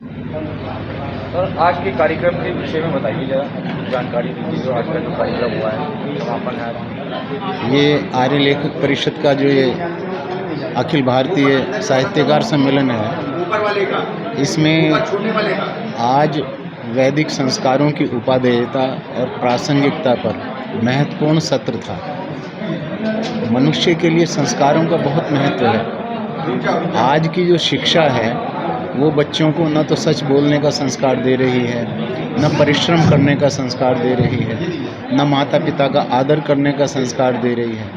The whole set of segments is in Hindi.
सर, आज के कार्यक्रम के विषय में बताइए ज़रा, जानकारी दीजिए जो आज का जो कार्यक्रम हुआ है, समापन है आज। ये आर्य लेखक परिषद का जो ये अखिल भारतीय साहित्यकार सम्मेलन है, इसमें आज वैदिक संस्कारों की उपादेयता और प्रासंगिकता पर महत्वपूर्ण सत्र था। मनुष्य के लिए संस्कारों का बहुत महत्व है। आज की जो शिक्षा है वो बच्चों को न तो सच बोलने का संस्कार दे रही है, न परिश्रम करने का संस्कार दे रही है, न माता पिता का आदर करने का संस्कार दे रही है,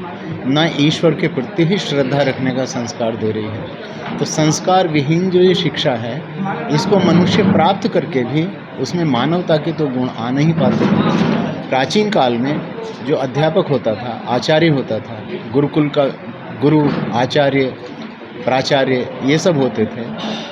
न ईश्वर के प्रति ही श्रद्धा रखने का संस्कार दे रही है। तो संस्कार विहीन जो ये शिक्षा है, इसको मनुष्य प्राप्त करके भी उसमें मानवता के तो गुण आ नहीं पाते। प्राचीन काल में जो अध्यापक होता था, आचार्य होता था, गुरुकुल का गुरु, आचार्य, प्राचार्य ये सब होते थे,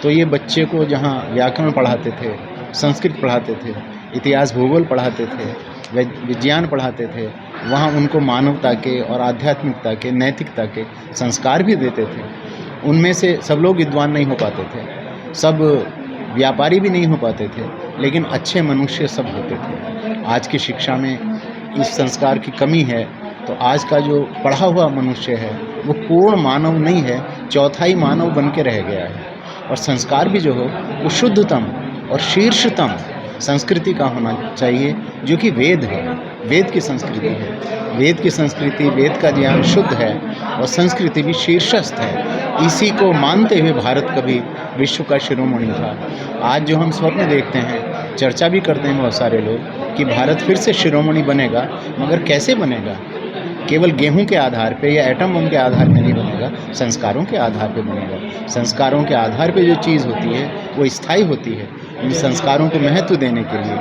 तो ये बच्चे को जहाँ व्याकरण पढ़ाते थे, संस्कृत पढ़ाते थे, इतिहास भूगोल पढ़ाते थे, विज्ञान पढ़ाते थे, वहाँ उनको मानवता के और आध्यात्मिकता के, नैतिकता के संस्कार भी देते थे। उनमें से सब लोग विद्वान नहीं हो पाते थे, सब व्यापारी भी नहीं हो पाते थे, लेकिन अच्छे मनुष्य सब होते थे। आज की शिक्षा में इस संस्कार की कमी है, तो आज का जो पढ़ा हुआ मनुष्य है वो पूर्ण मानव नहीं है, चौथाई मानव बन के रह गया है। और संस्कार भी जो हो वो शुद्धतम और शीर्षतम संस्कृति का होना चाहिए, जो कि वेद है, वेद की संस्कृति है। वेद की संस्कृति, वेद का ज्ञान शुद्ध है और संस्कृति भी शीर्षस्थ है। इसी को मानते हुए भारत कभी विश्व का शिरोमणि था। आज जो हम स्वप्न देखते हैं, चर्चा भी करते हैं बहुत सारे लोग कि भारत फिर से शिरोमणि बनेगा, मगर कैसे बनेगा? केवल गेहूं के आधार पे या एटम बम के आधार पे नहीं बनेगा, संस्कारों के आधार पे बनेगा। संस्कारों के आधार पे जो चीज़ होती है वो स्थायी होती है। इन संस्कारों को महत्व देने के लिए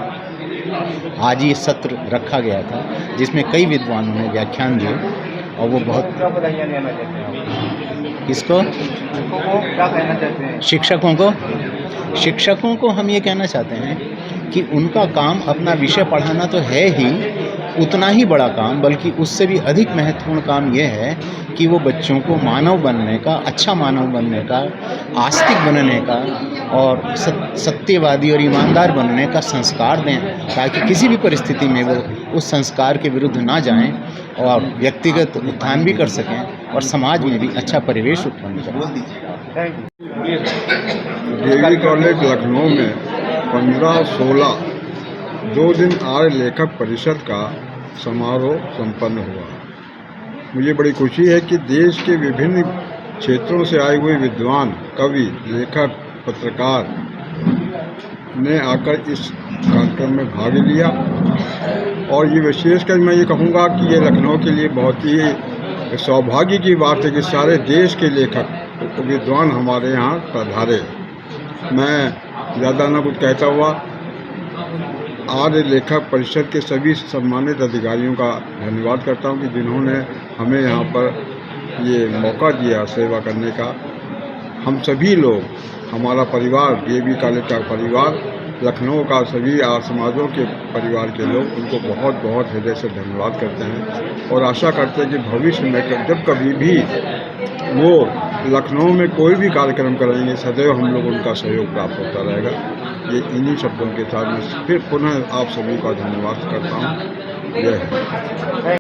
आज ये सत्र रखा गया था, जिसमें कई विद्वानों ने व्याख्यान दिए और वो बहुत। क्या बधाइयाँ देना चाहते हैं? किसको? शिक्षकों को क्या कहना चाहते हैं? शिक्षकों को हम ये कहना चाहते हैं कि उनका काम अपना विषय पढ़ाना तो है ही, उतना ही बड़ा काम, बल्कि उससे भी अधिक महत्वपूर्ण काम यह है कि वो बच्चों को मानव बनने का, अच्छा मानव बनने का, आस्तिक बनने का और सत्यवादी और ईमानदार बनने का संस्कार दें, ताकि किसी भी परिस्थिति में वो उस संस्कार के विरुद्ध ना जाएं और व्यक्तिगत उत्थान भी कर सकें और समाज में भी अच्छा परिवेश उत्पन्न करें। Thank you. Devi college Lucknow में 15-16 2 दिन आर्य लेखक परिषद का समारोह संपन्न हुआ। मुझे बड़ी खुशी है कि देश के विभिन्न क्षेत्रों से आए हुए विद्वान, कवि, लेखक, पत्रकार ने आकर इस कार्यक्रम में भाग लिया। और ये विशेषकर मैं ये कहूँगा कि ये लखनऊ के लिए बहुत ही सौभाग्य की बात है कि सारे देश के लेखक विद्वान हमारे यहाँ पधारे। मैं ज़्यादा न कुछ कहता हुआ आर्य लेखक परिषद के सभी सम्मानित अधिकारियों का धन्यवाद करता हूँ कि जिन्होंने हमें यहाँ पर ये मौका दिया सेवा करने का। हम सभी लोग, हमारा परिवार, देवी कॉलेज का परिवार, लखनऊ का सभी आर्य समाजों के परिवार के लोग उनको बहुत बहुत हृदय से धन्यवाद करते हैं और आशा करते हैं कि भविष्य में जब कभी भी वो लखनऊ में कोई भी कार्यक्रम कराएंगे, सदैव हम लोग उनका सहयोग प्राप्त होता रहेगा। ये इन्हीं शब्दों के साथ मैं फिर पुनः आप सभी का धन्यवाद करता हूँ। जय हिंद।